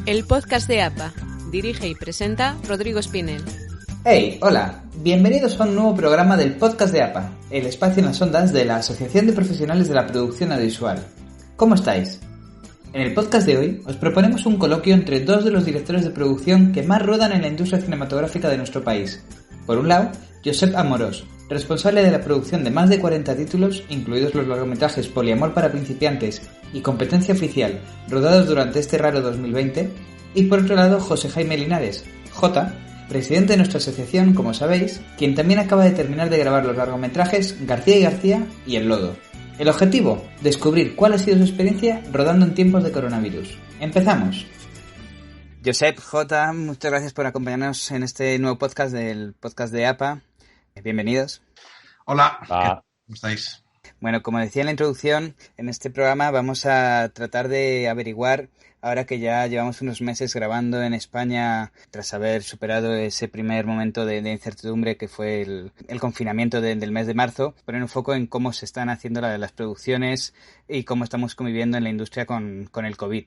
El podcast de APA. Dirige y presenta Rodrigo Espinel. Hey, hola. Bienvenidos a un nuevo programa del podcast de APA, el espacio en las ondas de la Asociación de Profesionales de la Producción Audiovisual. ¿Cómo estáis? En el podcast de hoy os proponemos un coloquio entre dos de los directores de producción que más ruedan en la industria cinematográfica de nuestro país. Por un lado, Josep Amorós, responsable de la producción de más de 40 títulos, incluidos los largometrajes Poliamor para principiantes y Competencia oficial, rodados durante este raro 2020, y por otro lado, José Jaime Linares, J, presidente de nuestra asociación, como sabéis, quien también acaba de terminar de grabar los largometrajes García y García y El Lodo. El objetivo, descubrir cuál ha sido su experiencia rodando en tiempos de coronavirus. ¡Empezamos! Josep, J, muchas gracias por acompañarnos en este nuevo podcast del podcast de APA. Bienvenidos. Hola, ¿cómo estáis? Bueno, como decía en la introducción, en este programa vamos a tratar de averiguar, ahora que ya llevamos unos meses grabando en España, tras haber superado ese primer momento de incertidumbre que fue el confinamiento del mes de marzo, poner un foco en cómo se están haciendo las producciones y cómo estamos conviviendo en la industria con el COVID.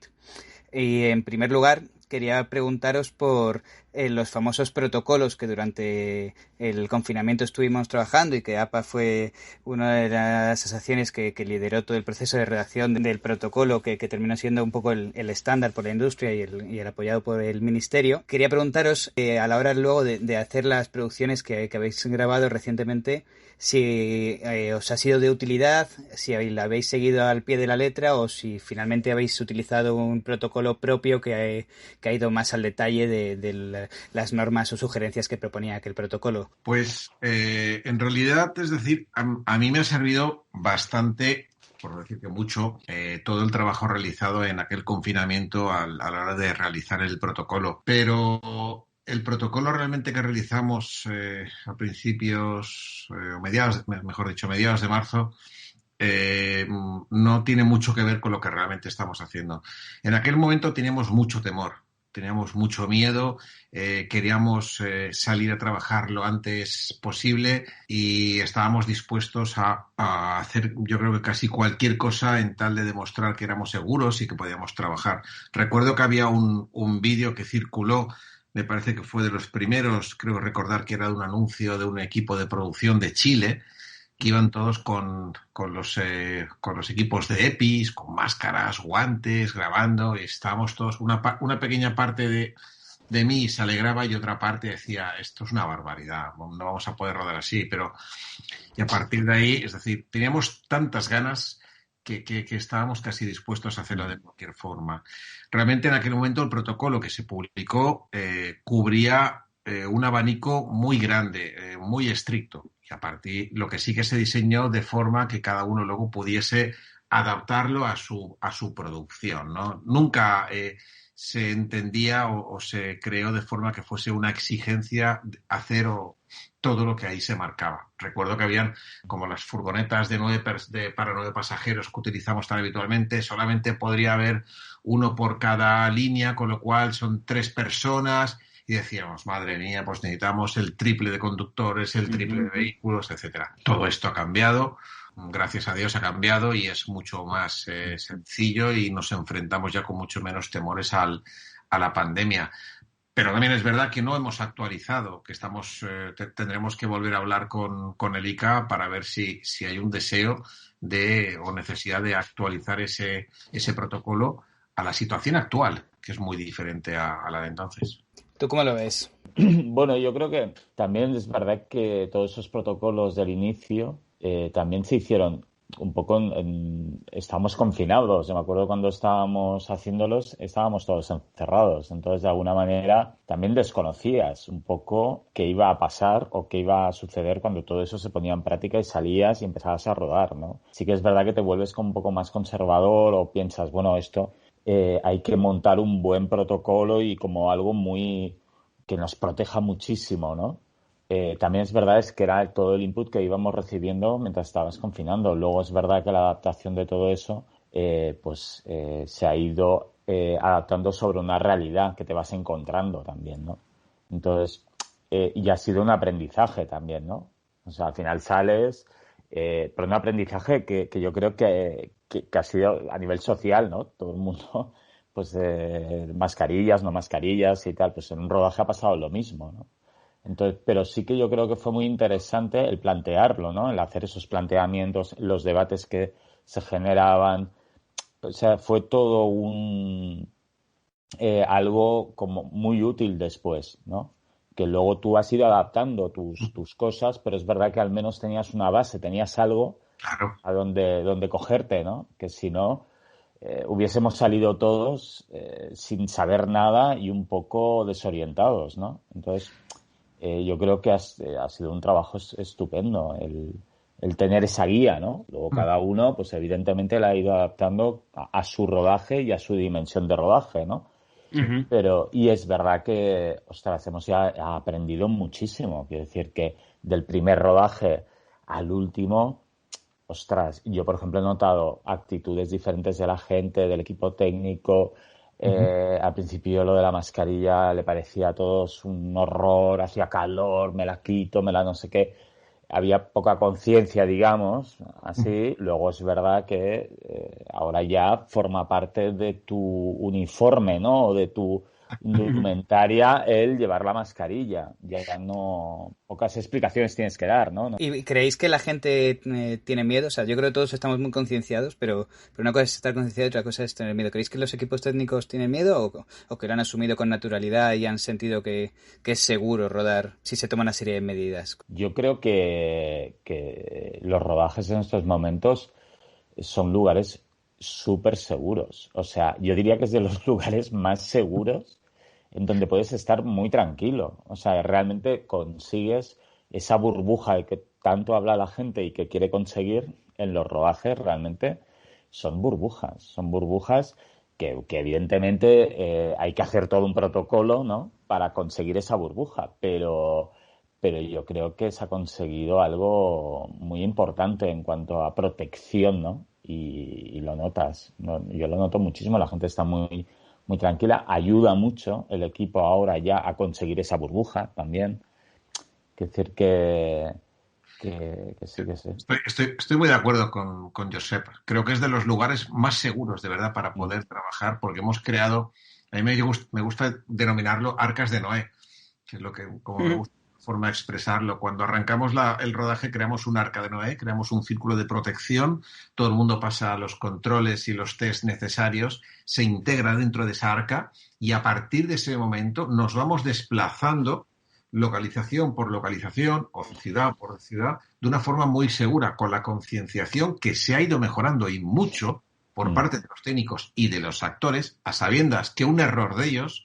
Y en primer lugar, quería preguntaros por los famosos protocolos que durante el confinamiento estuvimos trabajando y que APA fue una de las asociaciones que lideró todo el proceso de redacción del protocolo que terminó siendo un poco el estándar por la industria y el apoyado por el Ministerio. Quería preguntaros, a la hora luego de hacer las producciones que habéis grabado recientemente, si os ha sido de utilidad, si la habéis seguido al pie de la letra o si finalmente habéis utilizado un protocolo propio que ha ido más al detalle de las normas o sugerencias que proponía aquel protocolo. Pues en realidad, es decir, a mí me ha servido bastante, por decir que mucho, todo el trabajo realizado en aquel confinamiento a la hora de realizar el protocolo. Pero el protocolo realmente que realizamos a principios, o mediados de marzo, no tiene mucho que ver con lo que realmente estamos haciendo. En aquel momento teníamos mucho temor, teníamos mucho miedo, queríamos salir a trabajar lo antes posible y estábamos dispuestos a hacer, yo creo que casi cualquier cosa en tal de demostrar que éramos seguros y que podíamos trabajar. Recuerdo que había un vídeo que circuló, me parece que fue de los primeros, creo recordar que era de un anuncio de un equipo de producción de Chile, que iban todos con los equipos de EPIs, con máscaras, guantes, grabando, y estábamos todos, una pequeña parte de mí se alegraba y otra parte decía, esto es una barbaridad, no vamos a poder rodar así, y a partir de ahí, es decir, teníamos tantas ganas que estábamos casi dispuestos a hacerlo de cualquier forma. Realmente en aquel momento el protocolo que se publicó cubría un abanico muy grande, muy estricto. Y a partir lo que sí que se diseñó de forma que cada uno luego pudiese adaptarlo a su producción, ¿no? Nunca se entendía o se creó de forma que fuese una exigencia hacer todo lo que ahí se marcaba. Recuerdo que habían como las furgonetas para 9 pasajeros que utilizamos tan habitualmente, solamente podría haber uno por cada línea, con lo cual son 3 personas. Y decíamos, madre mía, pues necesitamos el triple de conductores, el triple de vehículos, etcétera. Todo esto ha cambiado, gracias a Dios ha cambiado y es mucho más sencillo y nos enfrentamos ya con mucho menos temores a la pandemia. Pero también es verdad que no hemos actualizado, que tendremos que volver a hablar con el ICA para ver si hay un deseo o necesidad de actualizar ese protocolo a la situación actual, que es muy diferente a la de entonces. ¿Tú cómo lo ves? Bueno, yo creo que también es verdad que todos esos protocolos del inicio también se hicieron un poco estábamos confinados. Yo me acuerdo cuando estábamos haciéndolos, estábamos todos encerrados. Entonces, de alguna manera, también desconocías un poco qué iba a pasar o qué iba a suceder cuando todo eso se ponía en práctica y salías y empezabas a rodar, ¿no? Sí que es verdad que te vuelves como un poco más conservador o piensas, bueno, esto hay que montar un buen protocolo y como algo muy que nos proteja muchísimo, ¿no? También es verdad que era todo el input que íbamos recibiendo mientras estabas confinando. Luego es verdad que la adaptación de todo eso se ha ido adaptando sobre una realidad que te vas encontrando también, ¿no? Entonces, y ha sido un aprendizaje también, ¿no? O sea, al final sales, pero un aprendizaje que yo creo que ha sido a nivel social, ¿no? Todo el mundo pues mascarillas, no mascarillas y tal, pues en un rodaje ha pasado lo mismo, ¿no? Entonces, pero sí que yo creo que fue muy interesante el plantearlo, ¿no? El hacer esos planteamientos, los debates que se generaban. O sea, fue todo algo como muy útil después, ¿no? Que luego tú has ido adaptando tus cosas, pero es verdad que al menos tenías una base, tenías algo Claro. a donde cogerte, ¿no? Que si no, hubiésemos salido todos sin saber nada y un poco desorientados, ¿no? Entonces, yo creo que ha sido un trabajo estupendo el tener esa guía, ¿no? Luego cada uno, pues evidentemente la ha ido adaptando a su rodaje y a su dimensión de rodaje, ¿no? Ujú. Pero, y es verdad que, ostras, hemos ya aprendido muchísimo. Quiero decir que del primer rodaje al último, ostras, yo por ejemplo he notado actitudes diferentes de la gente, del equipo técnico. Al principio lo de la mascarilla le parecía a todos un horror, hacía calor, me la quito, me la no sé qué. Había poca conciencia, digamos, así. Luego es verdad que ahora ya forma parte de tu uniforme, ¿no? O de tu indumentaria el llevar la mascarilla. Ya no... Pocas explicaciones tienes que dar, ¿no? ¿Y creéis que la gente tiene miedo? O sea, yo creo que todos estamos muy concienciados, pero una cosa es estar concienciado y otra cosa es tener miedo. ¿Creéis que los equipos técnicos tienen miedo o que lo han asumido con naturalidad y han sentido que es seguro rodar si se toma una serie de medidas? Yo creo que los rodajes en estos momentos son lugares súper seguros. O sea, yo diría que es de los lugares más seguros en donde puedes estar muy tranquilo. O sea, realmente consigues esa burbuja de que tanto habla la gente y que quiere conseguir en los rodajes, realmente son burbujas. Son burbujas que evidentemente hay que hacer todo un protocolo, ¿no? Para conseguir esa burbuja. Pero yo creo que se ha conseguido algo muy importante en cuanto a protección, ¿no? Y lo notas, ¿no? Yo lo noto muchísimo, la gente está muy, muy tranquila, ayuda mucho el equipo ahora ya a conseguir esa burbuja también. Es decir, que sí, que sí. Estoy muy de acuerdo con Josep. Creo que es de los lugares más seguros, de verdad, para poder trabajar, porque hemos creado, a mí me gusta denominarlo arcas de Noé, que es lo que, como me gusta forma de expresarlo. Cuando arrancamos el rodaje creamos un arca de Noé, creamos un círculo de protección, todo el mundo pasa los controles y los test necesarios, se integra dentro de esa arca y a partir de ese momento nos vamos desplazando localización por localización o ciudad por ciudad de una forma muy segura, con la concienciación que se ha ido mejorando y mucho por parte de los técnicos y de los actores, a sabiendas que un error de ellos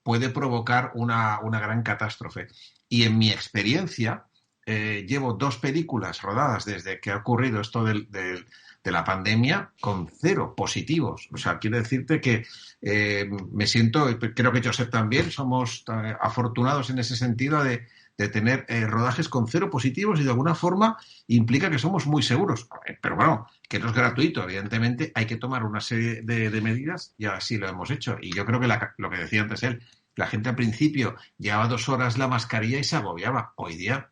puede provocar una gran catástrofe. Y en mi experiencia, llevo 2 películas rodadas desde que ha ocurrido esto de la pandemia con 0 positivos. O sea, quiero decirte que me siento, creo que Josep también, somos afortunados en ese sentido de tener rodajes con 0 positivos y de alguna forma implica que somos muy seguros. Pero bueno, que no es gratuito, evidentemente hay que tomar una serie de medidas y así lo hemos hecho. Y yo creo que lo que decía antes él, la gente al principio llevaba 2 horas la mascarilla y se agobiaba. Hoy día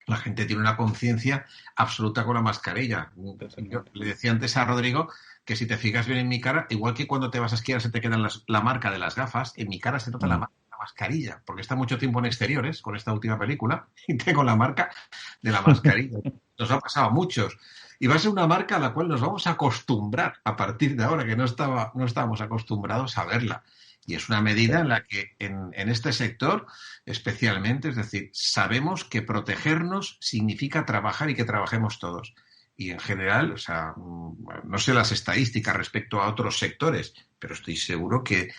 la gente tiene una conciencia absoluta con la mascarilla. Yo le decía antes a Rodrigo que si te fijas bien en mi cara, igual que cuando te vas a esquiar se te queda la marca de las gafas, en mi cara se nota la mascarilla, porque está mucho tiempo en exteriores con esta última película y tengo la marca de la mascarilla. Nos ha pasado a muchos. Y va a ser una marca a la cual nos vamos a acostumbrar a partir de ahora, que no estábamos acostumbrados a verla. Y es una medida en la que en este sector especialmente, es decir, sabemos que protegernos significa trabajar y que trabajemos todos. Y en general, o sea, no sé las estadísticas respecto a otros sectores, pero estoy seguro que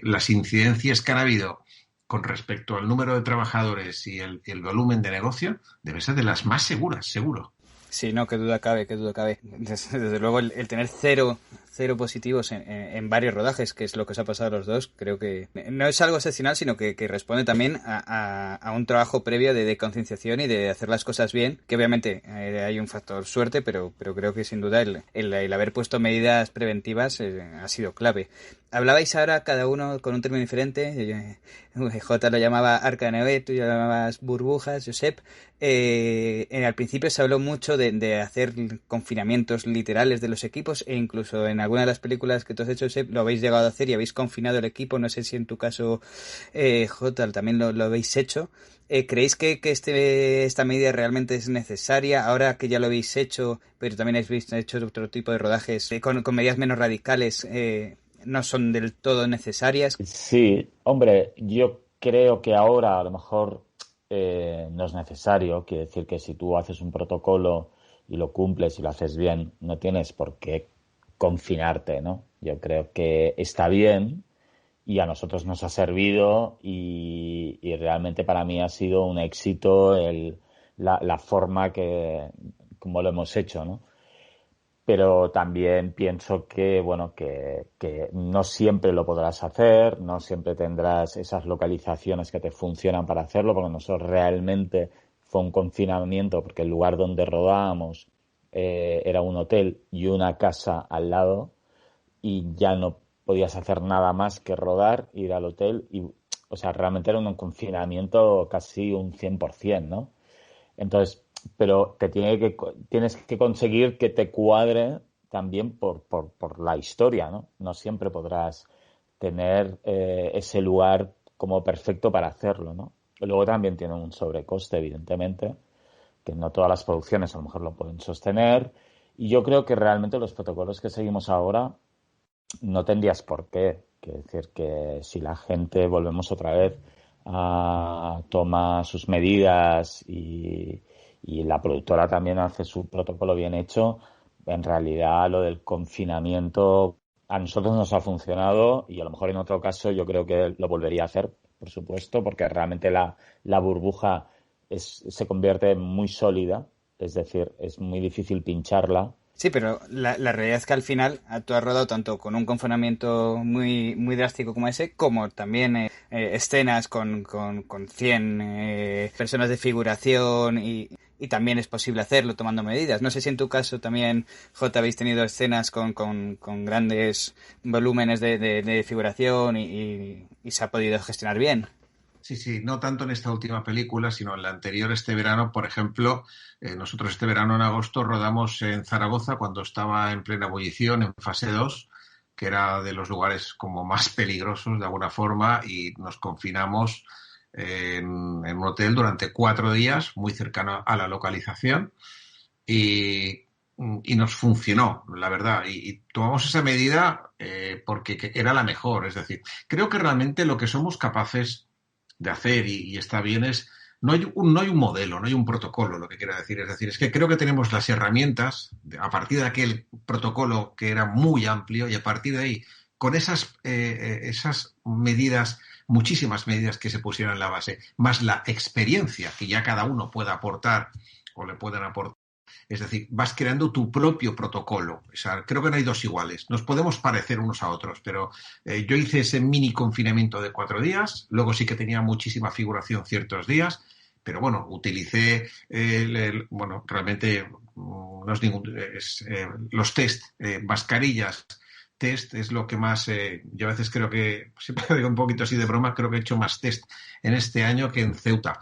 las incidencias que han habido con respecto al número de trabajadores y el volumen de negocio debe ser de las más seguras, seguro. Sí, no, qué duda cabe, qué duda cabe. Desde luego el tener cero positivos en varios rodajes, que es lo que os ha pasado a los dos, creo que no es algo excepcional, sino que responde también a un trabajo previo de concienciación y de hacer las cosas bien, que obviamente hay un factor suerte, pero creo que sin duda el haber puesto medidas preventivas ha sido clave. Hablabais ahora cada uno con un término diferente. Jota lo llamaba Arca de Noé, tú lo llamabas burbujas, Josep. Al principio se habló mucho de hacer confinamientos literales de los equipos, e incluso en alguna de las películas que tú has hecho, Josep, lo habéis llegado a hacer y habéis confinado el equipo. No sé si en tu caso, Jota, también lo habéis hecho. ¿Creéis que esta medida realmente es necesaria ahora que ya lo habéis hecho, pero también habéis hecho otro tipo de rodajes con medidas menos radicales? No son del todo necesarias? Sí, hombre, yo creo que ahora a lo mejor no es necesario. Quiere decir que si tú haces un protocolo y lo cumples y lo haces bien, no tienes por qué confinarte, ¿no? Yo creo que está bien y a nosotros nos ha servido y realmente para mí ha sido un éxito la forma como lo hemos hecho, ¿no? Pero también pienso que, bueno, que no siempre lo podrás hacer, no siempre tendrás esas localizaciones que te funcionan para hacerlo, porque nosotros realmente fue un confinamiento, porque el lugar donde rodábamos era un hotel y una casa al lado, y ya no podías hacer nada más que rodar, ir al hotel, y, o sea, realmente era un confinamiento casi un 100%, ¿no? Entonces, pero tienes que conseguir que te cuadre también por la historia, ¿no? No siempre podrás tener ese lugar como perfecto para hacerlo, ¿no? Y luego también tiene un sobrecoste, evidentemente, que no todas las producciones a lo mejor lo pueden sostener. Y yo creo que realmente los protocolos que seguimos ahora no tendrías por qué. Quiere decir que si la gente, volvemos otra vez, toma sus medidas y la productora también hace su protocolo bien hecho, en realidad lo del confinamiento a nosotros nos ha funcionado y a lo mejor en otro caso yo creo que lo volvería a hacer, por supuesto, porque realmente la burbuja se convierte muy sólida, es decir, es muy difícil pincharla. Sí, pero la realidad es que al final tú has rodado tanto con un confinamiento muy, muy drástico como ese, como también escenas con 100 personas de figuración y también es posible hacerlo tomando medidas. No sé si en tu caso también, J, habéis tenido escenas con grandes volúmenes de figuración y se ha podido gestionar bien. Sí, sí, no tanto en esta última película, sino en la anterior, este verano, por ejemplo, nosotros este verano en agosto rodamos en Zaragoza cuando estaba en plena ebullición, en fase 2, que era de los lugares como más peligrosos de alguna forma, y nos confinamos en un hotel durante 4 días, muy cercano a la localización, y, y nos funcionó, la verdad, y tomamos esa medida porque era la mejor, es decir, creo que realmente lo que somos capaces de hacer y está bien es no hay un modelo, no hay un protocolo, lo que quiero decir. Es decir, es que creo que tenemos las herramientas a partir de aquel protocolo que era muy amplio y a partir de ahí, con esas medidas, muchísimas medidas que se pusieron en la base, más la experiencia que ya cada uno pueda aportar o le pueden aportar. Es decir, vas creando tu propio protocolo. O sea, creo que no hay dos iguales. Nos podemos parecer unos a otros, pero yo hice ese mini confinamiento de 4 días. Luego sí que tenía muchísima figuración ciertos días, pero bueno, utilicé, bueno, realmente no es los test, mascarillas. Test es lo que más, yo a veces creo que, siempre digo un poquito así de broma, creo que he hecho más test en este año que en Ceuta.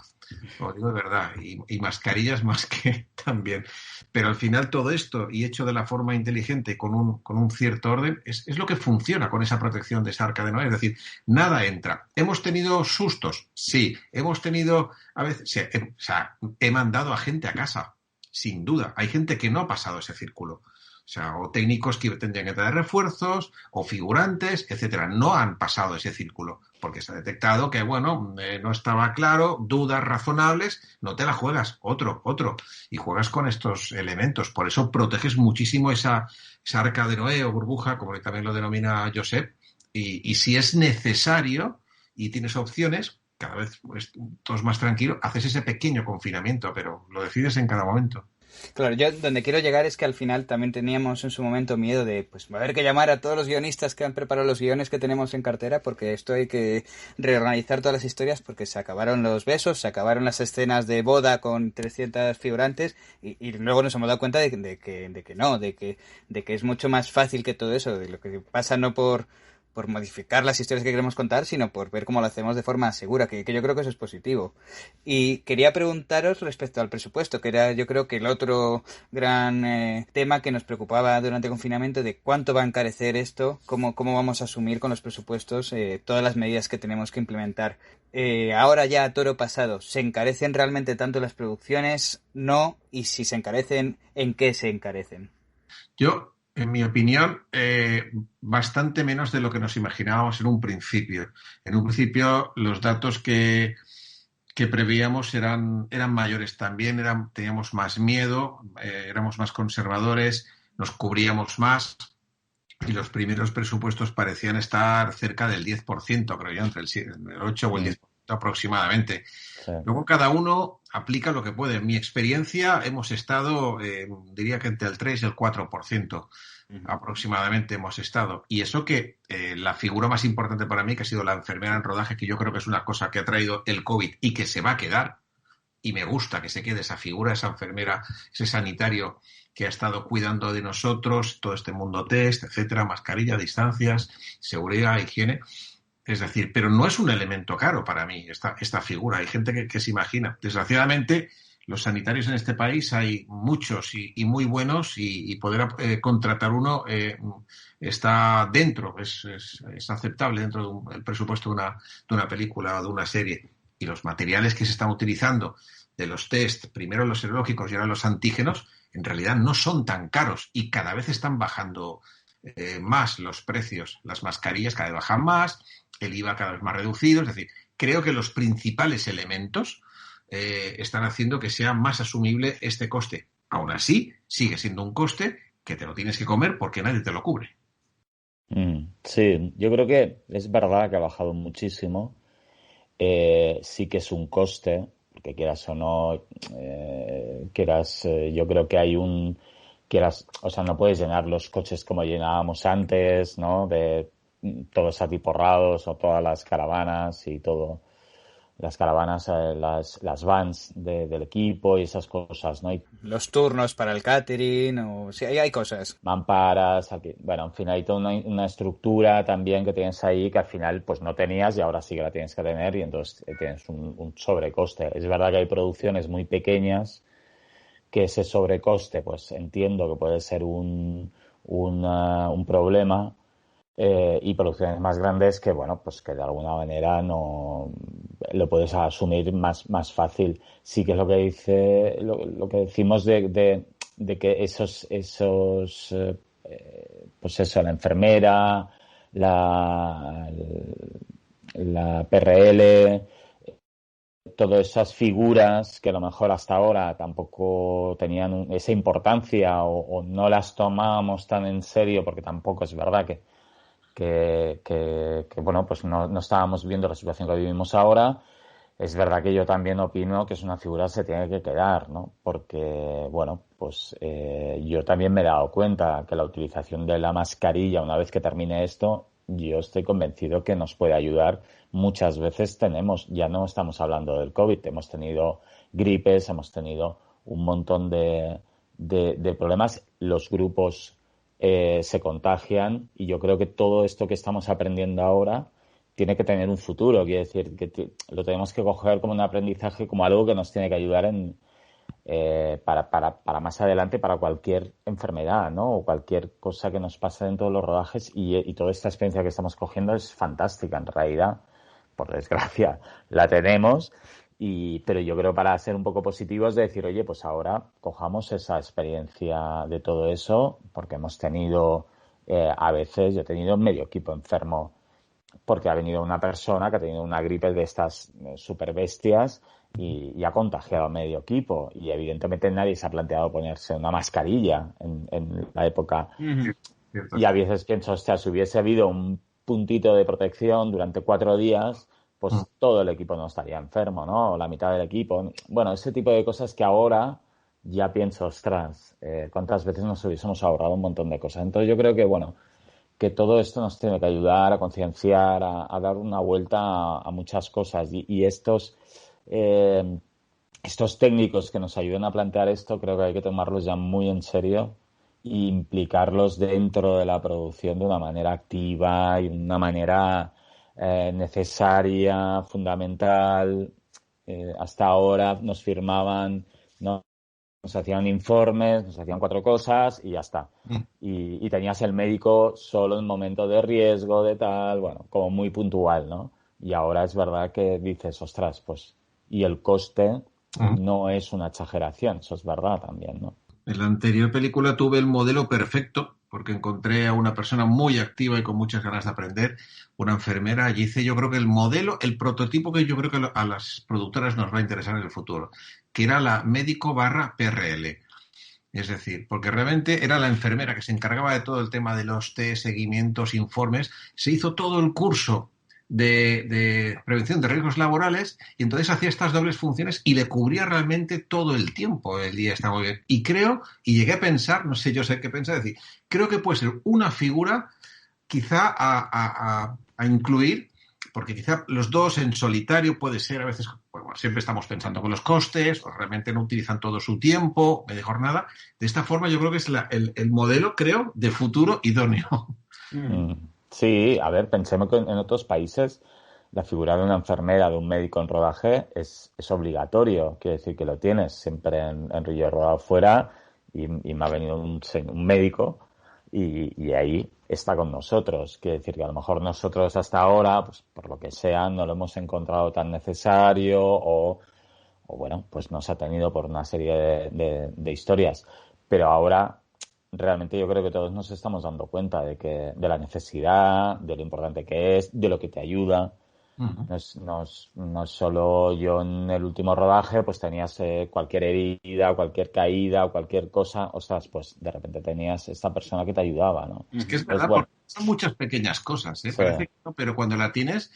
Lo digo de verdad, y mascarillas más que también. Pero al final todo esto, y hecho de la forma inteligente, con un cierto orden, es lo que funciona con esa protección de esa Arca de Noé. Es decir, nada entra. ¿Hemos tenido sustos? Sí. ¿Hemos tenido, a veces, sí, o sea, he mandado a gente a casa, sin duda. Hay gente que no ha pasado ese círculo. O sea, o técnicos que tendrían que traer refuerzos, o figurantes, etcétera. No han pasado ese círculo, porque se ha detectado que, bueno, no estaba claro, dudas razonables, no te la juegas, otro, y juegas con estos elementos. Por eso proteges muchísimo esa Arca de Noé o burbuja, como también lo denomina Josep, y si es necesario y tienes opciones, cada vez pues, todo es más tranquilo, haces ese pequeño confinamiento, pero lo decides en cada momento. Claro, yo donde quiero llegar es que al final también teníamos en su momento miedo de, pues, haber que llamar a todos los guionistas que han preparado los guiones que tenemos en cartera, porque esto hay que reorganizar todas las historias, porque se acabaron los besos, se acabaron las escenas de boda con 300 figurantes, y luego nos hemos dado cuenta de que es mucho más fácil que todo eso, de lo que pasa no por por modificar las historias que queremos contar, sino por ver cómo lo hacemos de forma segura, que yo creo que eso es positivo. Y quería preguntaros respecto al presupuesto, que era yo creo que el otro gran tema que nos preocupaba durante el confinamiento, de cuánto va a encarecer esto, cómo vamos a asumir con los presupuestos todas las medidas que tenemos que implementar. Ahora ya a toro pasado, ¿se encarecen realmente tanto las producciones? ¿No? Y si se encarecen, ¿en qué se encarecen? Yo, en mi opinión, bastante menos de lo que nos imaginábamos en un principio. En un principio, los datos que preveíamos eran mayores también, teníamos más miedo, éramos más conservadores, nos cubríamos más y los primeros presupuestos parecían estar cerca del 10%, creo yo, entre el 8 o el 10% aproximadamente. Sí. Luego cada uno aplica lo que puede. En mi experiencia hemos estado, diría que entre el 3 y el 4% aproximadamente hemos estado. Y eso que la figura más importante para mí, que ha sido la enfermera en rodaje, que yo creo que es una cosa que ha traído el COVID y que se va a quedar, y me gusta que se quede esa figura, esa enfermera, ese sanitario que ha estado cuidando de nosotros, todo este mundo test, etcétera, mascarilla, distancias, seguridad, higiene. Es decir, pero no es un elemento caro para mí esta figura. Hay gente que se imagina. Desgraciadamente, los sanitarios en este país hay muchos y muy buenos y poder contratar uno está dentro, es aceptable dentro del presupuesto de una película o de una serie. Y los materiales que se están utilizando de los test, primero los serológicos y ahora los antígenos, en realidad no son tan caros y cada vez están bajando más los precios. Las mascarillas cada vez bajan más, el IVA cada vez más reducido. Es decir, creo que los principales elementos están haciendo que sea más asumible este coste. Aún así, sigue siendo un coste que te lo tienes que comer porque nadie te lo cubre. Sí, yo creo que es verdad que ha bajado muchísimo. Sí que es un coste, porque quieras o no, yo creo que hay o sea, no puedes llenar los coches como llenábamos antes, ¿no? De todos atiporrados o todas las caravanas y todo, las caravanas, las vans del equipo y esas cosas, ¿no? Y los turnos para el catering, o sí, hay cosas. mamparas, bueno, en fin, hay toda una estructura también que tienes ahí que al final pues no tenías y ahora sí que la tienes que tener y entonces tienes un sobrecoste. Es verdad que hay producciones muy pequeñas que ese sobrecoste pues entiendo que puede ser un problema, y producciones más grandes que, bueno, pues que de alguna manera no lo puedes asumir más fácil. Sí que es lo que dice, lo que decimos de que esos pues eso, la enfermera, la PRL, todas esas figuras que a lo mejor hasta ahora tampoco tenían esa importancia o no las tomábamos tan en serio, porque tampoco es verdad que bueno, pues no estábamos viendo la situación que vivimos ahora. Es verdad que yo también opino que es una figura que se tiene que quedar, ¿no? Porque, bueno, pues yo también me he dado cuenta que la utilización de la mascarilla, una vez que termine esto, yo estoy convencido que nos puede ayudar. Muchas veces ya no estamos hablando del COVID, hemos tenido gripes, hemos tenido un montón de problemas. Los grupos se contagian y yo creo que todo esto que estamos aprendiendo ahora tiene que tener un futuro. Quiere decir que lo tenemos que coger como un aprendizaje, como algo que nos tiene que ayudar para más adelante, para cualquier enfermedad, ¿no? O cualquier cosa que nos pase dentro de los rodajes y toda esta experiencia que estamos cogiendo es fantástica. En realidad, por desgracia, la tenemos. Pero yo creo, para ser un poco positivos, de decir, oye, pues ahora cojamos esa experiencia de todo eso, porque hemos tenido, a veces, yo he tenido medio equipo enfermo, porque ha venido una persona que ha tenido una gripe de estas super bestias y ha contagiado a medio equipo. Y evidentemente nadie se ha planteado ponerse una mascarilla en la época. Y a veces pienso, hostia, si hubiese habido un puntito de protección durante 4 días, pues todo el equipo no estaría enfermo, ¿no? O la mitad del equipo. Bueno, ese tipo de cosas que ahora ya pienso, ostras, cuántas veces nos hubiésemos ahorrado un montón de cosas. Entonces yo creo que, bueno, que todo esto nos tiene que ayudar a concienciar, a dar una vuelta a muchas cosas. Y estos técnicos que nos ayuden a plantear esto, creo que hay que tomarlos ya muy en serio implicarlos dentro de la producción de una manera activa y de una manera necesaria, fundamental. Hasta ahora nos firmaban, ¿no? Nos hacían informes, nos hacían 4 cosas y ya está. Y tenías el médico solo en momentos de riesgo, de tal, bueno, como muy puntual, ¿no? Y ahora es verdad que dices, ostras, pues, y el coste no es una exageración, eso es verdad también, ¿no? En la anterior película tuve el modelo perfecto, porque encontré a una persona muy activa y con muchas ganas de aprender, una enfermera, y hice yo creo que el modelo, el prototipo que yo creo que a las productoras nos va a interesar en el futuro, que era la médico barra PRL. Es decir, porque realmente era la enfermera que se encargaba de todo el tema de los test, seguimientos, informes, se hizo todo el curso de prevención de riesgos laborales y entonces hacía estas dobles funciones y le cubría realmente todo el tiempo. El día está muy bien. Y creo, y llegué a pensar, no sé yo sé qué pensar, decir, creo que puede ser una figura quizá a incluir, porque quizá los dos en solitario puede ser a veces, bueno, siempre estamos pensando con los costes, o realmente no utilizan todo su tiempo, media jornada. De esta forma yo creo que es el modelo, creo, de futuro idóneo. Sí, a ver, pensemos que en otros países la figura de una enfermera, de un médico en rodaje es obligatorio. Quiere decir que lo tienes siempre en Río Rodado fuera y me ha venido un médico y ahí está con nosotros. Quiere decir que a lo mejor nosotros hasta ahora, pues por lo que sea, no lo hemos encontrado tan necesario o bueno, pues nos ha tenido por una serie de historias. Pero ahora realmente yo creo que todos nos estamos dando cuenta de la necesidad, de lo importante que es, de lo que te ayuda. No es solo yo en el último rodaje, pues tenías cualquier herida, cualquier caída o cualquier cosa, ostras, pues de repente tenías esta persona que te ayudaba, ¿no? Es que es Entonces, verdad, bueno, porque son muchas pequeñas cosas, ¿eh? sí. Parece que no, pero cuando la tienes,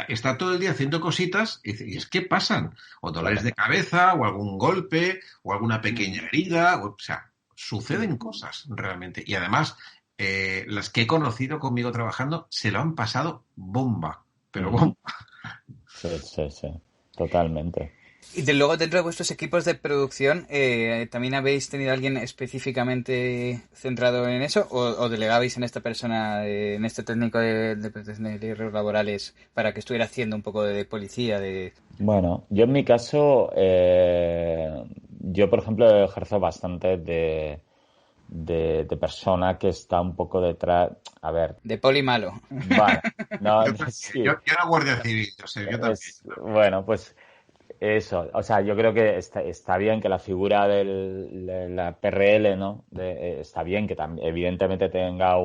está todo el día haciendo cositas y es que pasan, o dolores de cabeza, o algún golpe, o alguna pequeña herida, o sea, suceden cosas realmente. Y además, las que he conocido conmigo trabajando se lo han pasado bomba, pero bomba. Sí, totalmente. Y luego dentro de vuestros equipos de producción, ¿también habéis tenido alguien específicamente centrado en eso o delegabais en esta persona, en este técnico de protección de riesgos laborales para que estuviera haciendo un poco de policía? Bueno, yo en mi caso, yo por ejemplo ejerzo bastante de persona que está un poco detrás, a ver. De poli malo. Vale, no, sí. Yo era guardia civil, yo sé, yo también. Bueno, pues eso, o sea, yo creo que está bien que la figura de la PRL, ¿no? Está bien que evidentemente tenga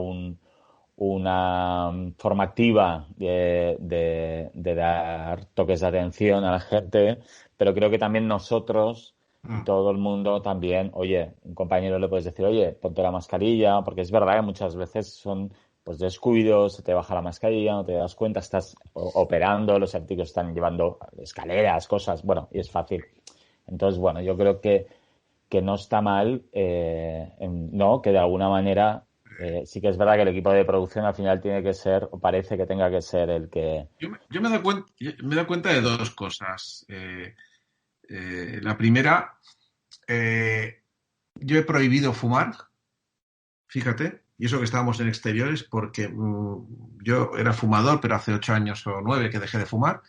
una forma activa de dar toques de atención a la gente, pero creo que también nosotros, todo el mundo también, oye, un compañero le puedes decir, oye, ponte la mascarilla, porque es verdad que muchas veces son pues descuidos, se te baja la mascarilla, no te das cuenta, estás operando, los artículos están llevando escaleras, cosas, bueno, y es fácil. Entonces, bueno, yo creo que no está mal, no, que de alguna manera sí que es verdad que el equipo de producción al final tiene que ser, o parece que tenga que ser el que... Yo me he dado cuenta de dos cosas. La primera, yo he prohibido fumar, fíjate. Y eso que estábamos en exteriores, porque yo era fumador, pero hace 8 años o 9 que dejé de fumar,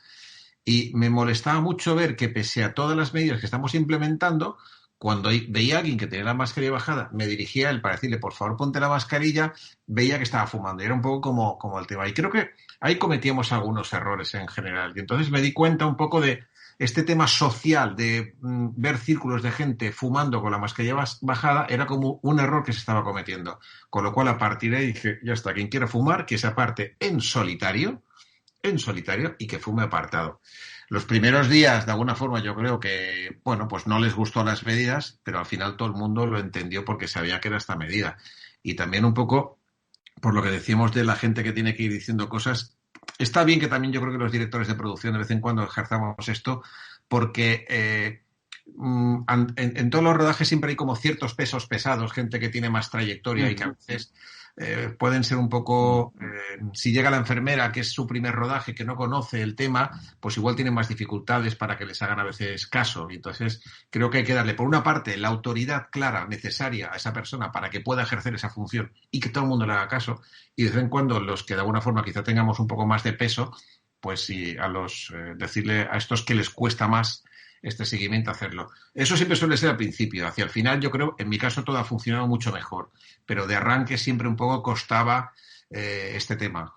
y me molestaba mucho ver que pese a todas las medidas que estamos implementando, cuando veía a alguien que tenía la mascarilla bajada, me dirigía a él para decirle, por favor, ponte la mascarilla, veía que estaba fumando. Y era un poco como el tema. Y creo que ahí cometíamos algunos errores en general. Y entonces me di cuenta un poco de este tema social de ver círculos de gente fumando con la mascarilla bajada era como un error que se estaba cometiendo. Con lo cual, a partir de ahí dije, ya está, quien quiera fumar, que se aparte en solitario y que fume apartado. Los primeros días, de alguna forma, yo creo que, bueno, pues no les gustó las medidas, pero al final todo el mundo lo entendió porque sabía que era esta medida. Y también un poco, por lo que decíamos de la gente que tiene que ir diciendo cosas, está bien que también yo creo que los directores de producción de vez en cuando ejerzamos esto, porque en todos los rodajes siempre hay como ciertos pesos pesados, gente que tiene más trayectoria y que a veces pueden ser un poco, si llega la enfermera, que es su primer rodaje, que no conoce el tema, pues igual tienen más dificultades para que les hagan a veces caso. Y entonces creo que hay que darle, por una parte, la autoridad clara, necesaria a esa persona para que pueda ejercer esa función y que todo el mundo le haga caso. Y de vez en cuando los que de alguna forma quizá tengamos un poco más de peso, pues sí, decirle a estos que les cuesta más este seguimiento hacerlo. Eso siempre suele ser al principio. Hacia el final, yo creo, en mi caso todo ha funcionado mucho mejor, pero de arranque siempre un poco costaba este tema.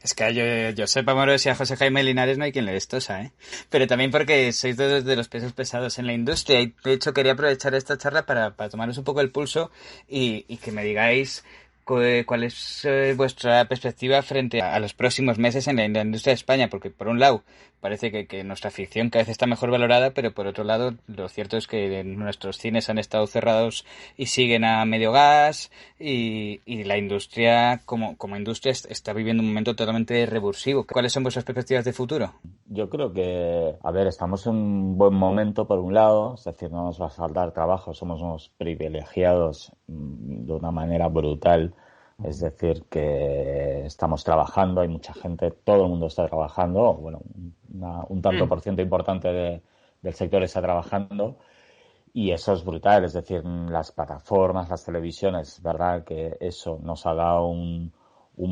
Es que a Josep Amorós y a José Jaime Linares no hay quien le destosa, ¿eh? Pero también porque sois dos de los pesos pesados en la industria y de hecho quería aprovechar esta charla para tomaros un poco el pulso y que me digáis cuál es vuestra perspectiva frente a los próximos meses en la industria de España, porque por un lado parece que nuestra ficción cada vez está mejor valorada, pero por otro lado lo cierto es que nuestros cines han estado cerrados y siguen a medio gas y la industria como industria está viviendo un momento totalmente revulsivo. ¿Cuáles son vuestras perspectivas de futuro? Yo creo que, a ver, estamos en un buen momento por un lado, es decir, no nos va a faltar trabajo, somos unos privilegiados de una manera brutal. Es decir, que estamos trabajando, hay mucha gente, todo el mundo está trabajando, bueno, un tanto por ciento importante del sector está trabajando y eso es brutal. Es decir, las plataformas, las televisiones, es verdad que eso nos ha dado un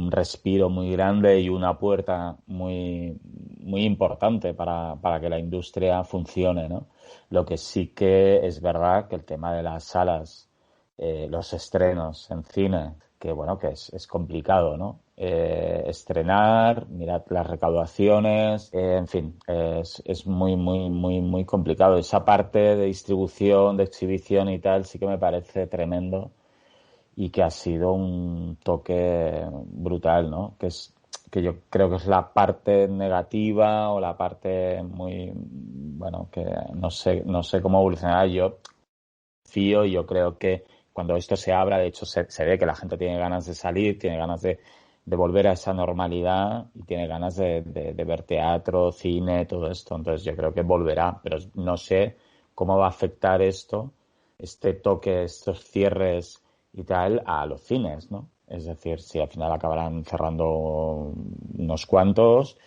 respiro muy grande y una puerta muy, muy importante para que la industria funcione, ¿no? Lo que sí que es verdad que el tema de las salas, los estrenos en cine, que bueno, que es complicado, ¿no? Estrenar, mirad las recaudaciones, en fin, es muy, muy, muy, muy complicado. Esa parte de distribución, de exhibición y tal, sí que me parece tremendo y que ha sido un toque brutal, ¿no? Que yo creo que es la parte negativa o la parte muy, bueno, que no sé cómo evolucionará. Yo creo que cuando esto se abra, de hecho se ve que la gente tiene ganas de salir, tiene ganas de volver a esa normalidad y tiene ganas de ver teatro, cine, todo esto. Entonces yo creo que volverá, pero no sé cómo va a afectar este toque, estos cierres y tal a los cines, ¿no? Es decir, si al final acabarán cerrando unos cuantos,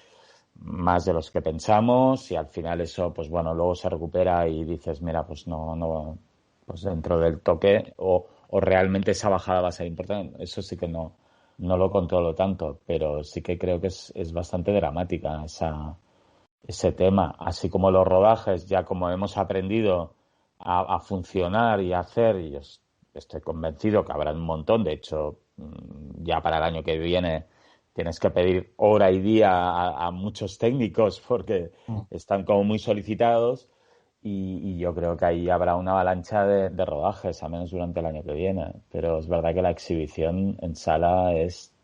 más de los que pensamos, y al final eso, pues bueno, luego se recupera y dices, mira, pues no, pues dentro del toque o realmente esa bajada va a ser importante. Eso sí que no lo controlo tanto, pero sí que creo que es bastante dramática ese tema. Así como los rodajes, ya como hemos aprendido a funcionar y a hacer, y yo estoy convencido que habrá un montón. De hecho, ya para el año que viene tienes que pedir hora y día a muchos técnicos porque están como muy solicitados. Y yo creo que ahí habrá una avalancha de rodajes, al menos durante el año que viene. Pero es verdad que la exhibición en sala es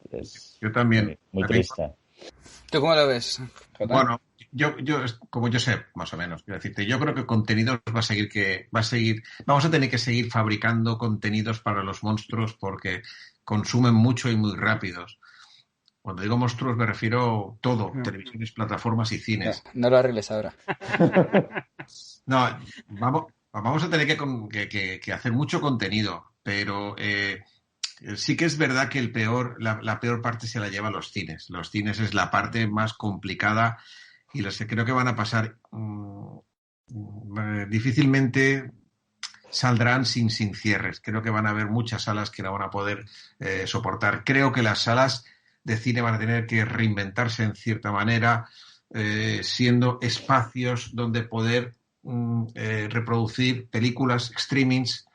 yo también, muy triste. ¿Tú cómo lo ves, Jota? Bueno, yo como yo sé, más o menos, quiero decirte, yo creo que contenidos vamos a tener que seguir fabricando contenidos para los monstruos porque consumen mucho y muy rápidos. Cuando digo monstruos me refiero todo, televisiones, plataformas y cines. No lo arregles ahora. No, vamos a tener que hacer mucho contenido, pero sí que es verdad que la peor parte se la lleva los cines. Los cines es la parte más complicada y los que creo que van a pasar difícilmente saldrán sin cierres. Creo que van a haber muchas salas que no van a poder soportar. Creo que las salas de cine van a tener que reinventarse en cierta manera, siendo espacios donde poder reproducir películas, streamings,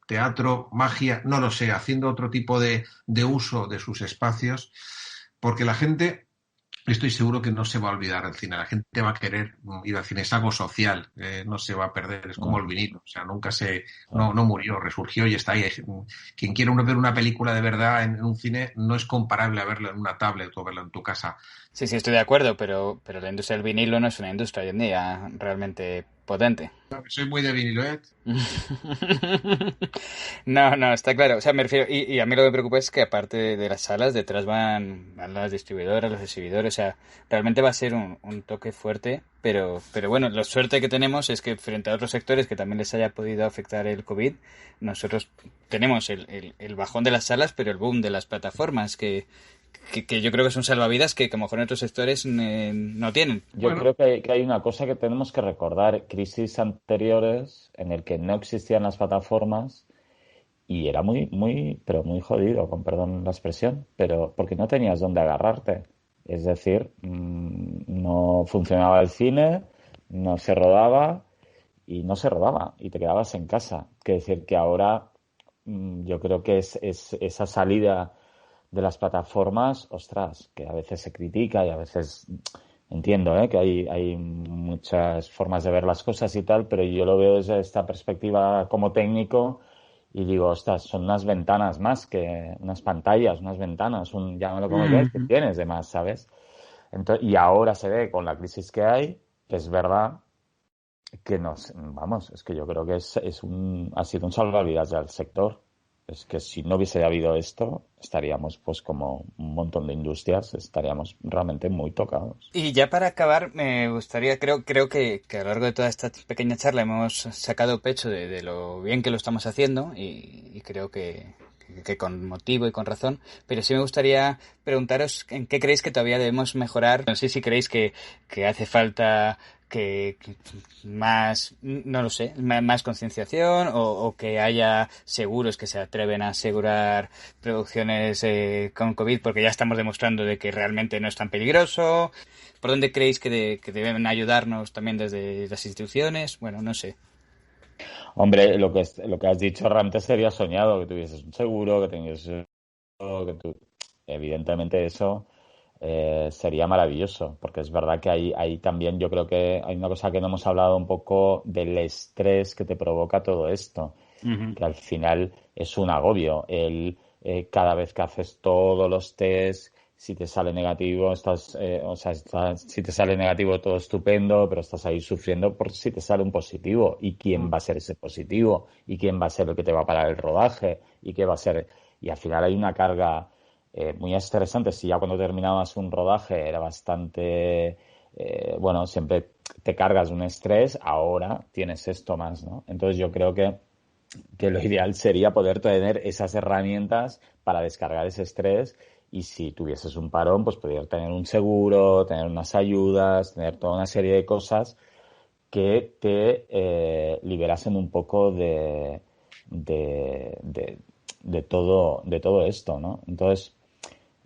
teatro, magia, no lo sé, haciendo otro tipo de uso de sus espacios, porque la gente, estoy seguro que no se va a olvidar del cine, la gente va a querer ir al cine, es algo social, no se va a perder, es como el vinilo, o sea, no murió, resurgió y está ahí. Quien quiera ver una película de verdad en un cine no es comparable a verla en una tablet o verla en tu casa. Sí, estoy de acuerdo, pero la industria del vinilo no es una industria hoy en día realmente potente. Soy muy de vinilo, ¿eh? No, está claro. O sea, me refiero, y a mí lo que me preocupa es que aparte de las salas, detrás van las distribuidoras, los exhibidores. O sea, realmente va a ser un toque fuerte, pero bueno, la suerte que tenemos es que frente a otros sectores que también les haya podido afectar el COVID, nosotros tenemos el bajón de las salas, pero el boom de las plataformas, que yo creo que son salvavidas que a lo mejor en otros sectores no tienen. Yo creo que hay una cosa que tenemos que recordar, crisis anteriores en el que no existían las plataformas y era pero muy jodido, con perdón la expresión, pero porque no tenías dónde agarrarte. Es decir, no funcionaba el cine, no se rodaba y te quedabas en casa. Quiere decir que ahora yo creo que es esa salida de las plataformas, ostras, que a veces se critica y a veces entiendo, que hay muchas formas de ver las cosas y tal, pero yo lo veo desde esta perspectiva como técnico y digo, ostras, son unas ventanas más que unas pantallas, unas ventanas, llámalo como quieras, que tienes de más, ¿sabes? Entonces, y ahora se ve con la crisis que hay, que es verdad que es que yo creo que ha sido un salvavidas del sector. Es que si no hubiese habido esto, estaríamos, pues como un montón de industrias, estaríamos realmente muy tocados. Y ya para acabar, me gustaría, creo que a lo largo de toda esta pequeña charla hemos sacado pecho de lo bien que lo estamos haciendo y creo que con motivo y con razón, pero sí me gustaría preguntaros en qué creéis que todavía debemos mejorar. No sé si creéis que hace falta que más, no lo sé, más concienciación o que haya seguros que se atreven a asegurar producciones con COVID porque ya estamos demostrando de que realmente no es tan peligroso. ¿Por dónde creéis que deben ayudarnos también desde las instituciones? Bueno, no sé. Hombre, lo que has dicho realmente sería soñado, que tuvieses un seguro, que tuvieses evidentemente eso sería maravilloso, porque es verdad que hay también, yo creo que hay una cosa que no hemos hablado un poco del estrés que te provoca todo esto, que al final es un agobio. Cada vez que haces todos los tests, si te sale negativo, si te sale negativo todo estupendo, pero estás ahí sufriendo por si te sale un positivo. ¿Y quién va a ser ese positivo? ¿Y quién va a ser el que te va a parar el rodaje? ¿Y qué va a ser? Y al final hay una carga muy estresante. Si ya cuando terminabas un rodaje era bastante, siempre te cargas de un estrés, ahora tienes esto más, ¿no? Entonces yo creo que lo ideal sería poder tener esas herramientas para descargar ese estrés y si tuvieses un parón, pues poder tener un seguro, tener unas ayudas, tener toda una serie de cosas que te liberasen un poco de todo esto, ¿no? Entonces,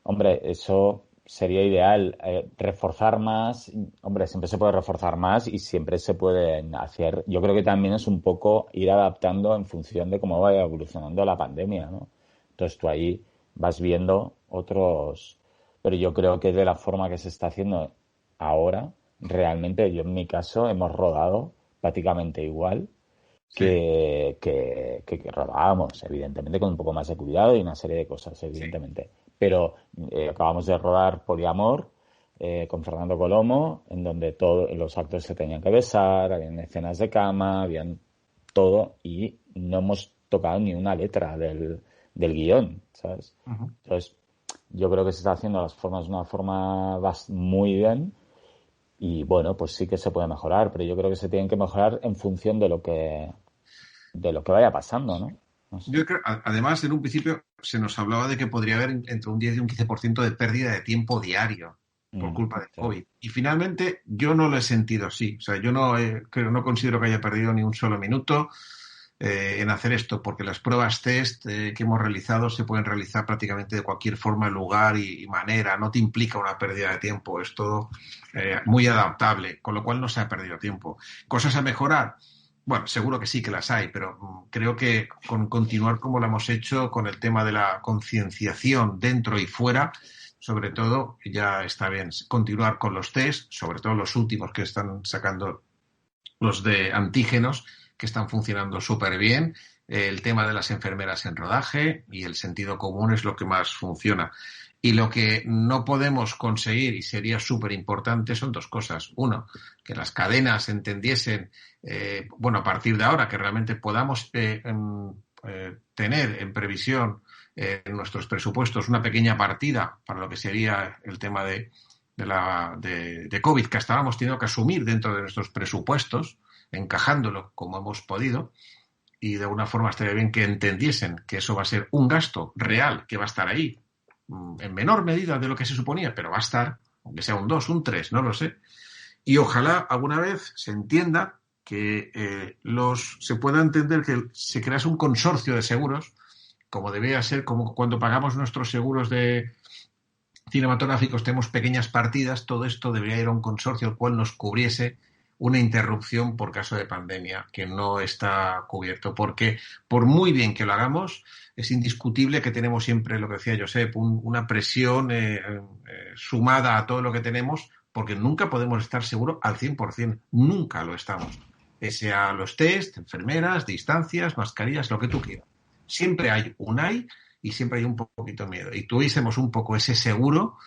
hombre, eso sería ideal. Reforzar más, hombre, siempre se puede reforzar más y siempre se pueden hacer. Yo creo que también es un poco ir adaptando en función de cómo vaya evolucionando la pandemia, ¿no? Entonces tú ahí vas viendo otros, pero yo creo que de la forma que se está haciendo ahora, realmente yo en mi caso hemos rodado prácticamente igual que rodábamos, evidentemente con un poco más de cuidado y una serie de cosas, evidentemente. Sí. Pero acabamos de rodar Poliamor con Fernando Colomo, en donde todos los actores se tenían que besar, habían escenas de cama, habían todo y no hemos tocado ni una letra del guión, ¿sabes? Uh-huh. Entonces, yo creo que se está haciendo las formas de una forma muy bien y bueno, pues sí que se puede mejorar, pero yo creo que se tienen que mejorar en función de lo que vaya pasando, ¿no? No sé. Yo creo, además, en un principio se nos hablaba de que podría haber entre un 10 y un 15% de pérdida de tiempo diario por culpa del COVID. Y finalmente yo no lo he sentido así. O sea, yo no considero que haya perdido ni un solo minuto en hacer esto, porque las pruebas test que hemos realizado se pueden realizar prácticamente de cualquier forma, lugar y manera. No te implica una pérdida de tiempo. Es todo muy adaptable, con lo cual no se ha perdido tiempo. ¿Cosas a mejorar? Bueno, seguro que sí que las hay, pero creo que con continuar como lo hemos hecho, con el tema de la concienciación dentro y fuera, sobre todo, ya está bien. Continuar con los test, sobre todo los últimos que están sacando los de antígenos, que están funcionando súper bien. el tema de las enfermeras en rodaje, y el sentido común es lo que más funciona. Y lo que no podemos conseguir, y sería súper importante, son dos cosas. Uno, que las cadenas entendiesen, a partir de ahora, que realmente podamos tener en previsión en nuestros presupuestos una pequeña partida para lo que sería el tema de COVID, que hasta ahora hemos tenido que asumir dentro de nuestros presupuestos, encajándolo como hemos podido, y de alguna forma estaría bien que entendiesen que eso va a ser un gasto real que va a estar ahí, en menor medida de lo que se suponía, pero va a estar, aunque sea un 2, un 3, no lo sé. Y ojalá alguna vez se entienda que se pueda entender que se crease un consorcio de seguros, como debería ser, como cuando pagamos nuestros seguros de cinematográficos, tenemos pequeñas partidas, todo esto debería ir a un consorcio el cual nos cubriese una interrupción por caso de pandemia, que no está cubierto, porque por muy bien que lo hagamos, es indiscutible que tenemos siempre, lo que decía Josep, una presión sumada a todo lo que tenemos, porque nunca podemos estar seguros al 100%, nunca lo estamos. Pese a los test, enfermeras, distancias, mascarillas, lo que tú quieras. Siempre hay y siempre hay un poquito de miedo. Y tuviésemos un poco ese seguro,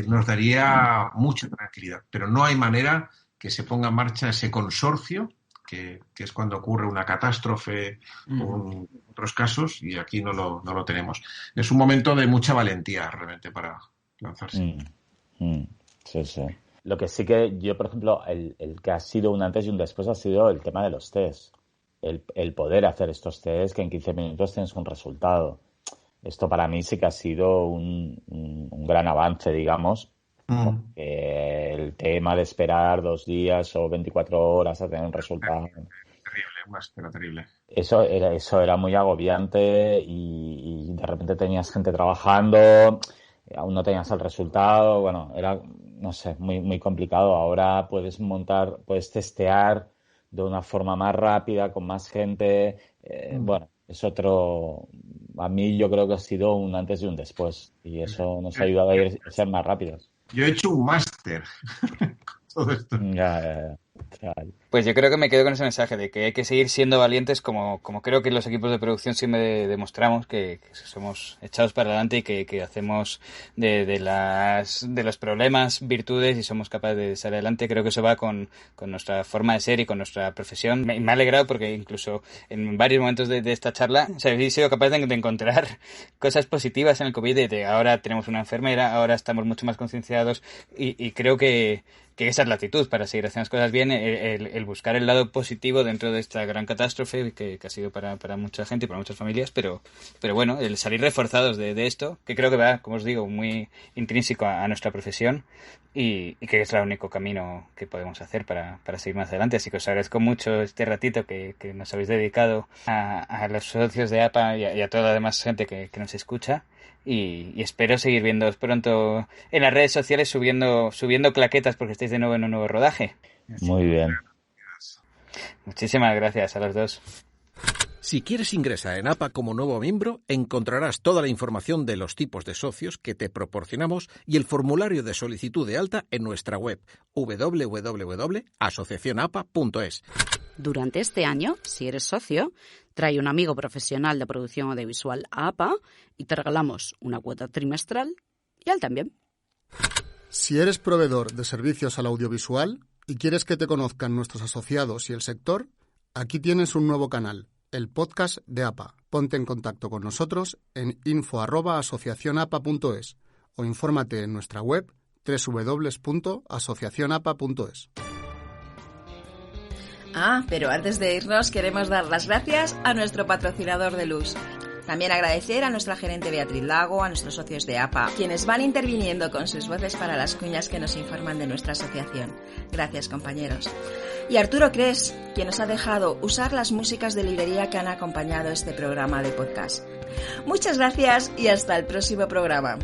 nos daría mucha tranquilidad. Pero no hay manera que se ponga en marcha ese consorcio, que es cuando ocurre una catástrofe o en otros casos, y aquí no lo tenemos. Es un momento de mucha valentía realmente para lanzarse. Sí, sí. Lo que sí que yo, por ejemplo, el que ha sido un antes y un después ha sido el tema de los test. El poder hacer estos test que en 15 minutos tienes un resultado. Esto para mí sí que ha sido un gran avance, digamos. Porque el tema de esperar 2 días o 24 horas a tener un resultado. Terrible, una espera terrible. Eso era muy agobiante y de repente tenías gente trabajando, aún no tenías el resultado. Bueno, era, no sé, muy, muy complicado. Ahora puedes testear de una forma más rápida, con más gente. Bueno, es otro... A mí yo creo que ha sido un antes y un después. Y eso nos ha ayudado a ser más rápidos. Yo he hecho un máster. Todo esto. Ya. Pues yo creo que me quedo con ese mensaje de que hay que seguir siendo valientes, como creo que los equipos de producción siempre demostramos, que somos echados para adelante y que hacemos de los problemas virtudes y somos capaces de salir adelante. Creo que eso va con nuestra forma de ser y con nuestra profesión. Me ha alegrado porque incluso en varios momentos de esta charla habéis sido capaces de encontrar cosas positivas en el COVID, de ahora tenemos una enfermera, ahora estamos mucho más concienciados y creo que esa es la actitud para seguir haciendo las cosas bien, el buscar el lado positivo dentro de esta gran catástrofe que ha sido para mucha gente y para muchas familias, pero bueno, el salir reforzados de esto, que creo que va, como os digo, muy intrínseco a nuestra profesión y que es el único camino que podemos hacer para seguir más adelante. Así que os agradezco mucho este ratito que nos habéis dedicado a los socios de APA y a toda la demás gente que nos escucha. Y espero seguir viéndoos pronto en las redes sociales subiendo claquetas porque estáis de nuevo en un nuevo rodaje. Muy bien. Muchísimas gracias a los dos. Si quieres ingresar en APA como nuevo miembro, encontrarás toda la información de los tipos de socios que te proporcionamos y el formulario de solicitud de alta en nuestra web www.asociacionapa.es. Durante este año, si eres socio, trae un amigo profesional de producción audiovisual a APA y te regalamos una cuota trimestral y a él también. Si eres proveedor de servicios al audiovisual y quieres que te conozcan nuestros asociados y el sector, aquí tienes un nuevo canal, el podcast de APA. Ponte en contacto con nosotros en info@asociacionapa.es o infórmate en nuestra web www.asociacionapa.es. Pero antes de irnos queremos dar las gracias a nuestro patrocinador de luz. También agradecer a nuestra gerente Beatriz Lago, a nuestros socios de APA, quienes van interviniendo con sus voces para las cuñas que nos informan de nuestra asociación. Gracias, compañeros. Y Arturo Cres, quien nos ha dejado usar las músicas de librería que han acompañado este programa de podcast. Muchas gracias y hasta el próximo programa.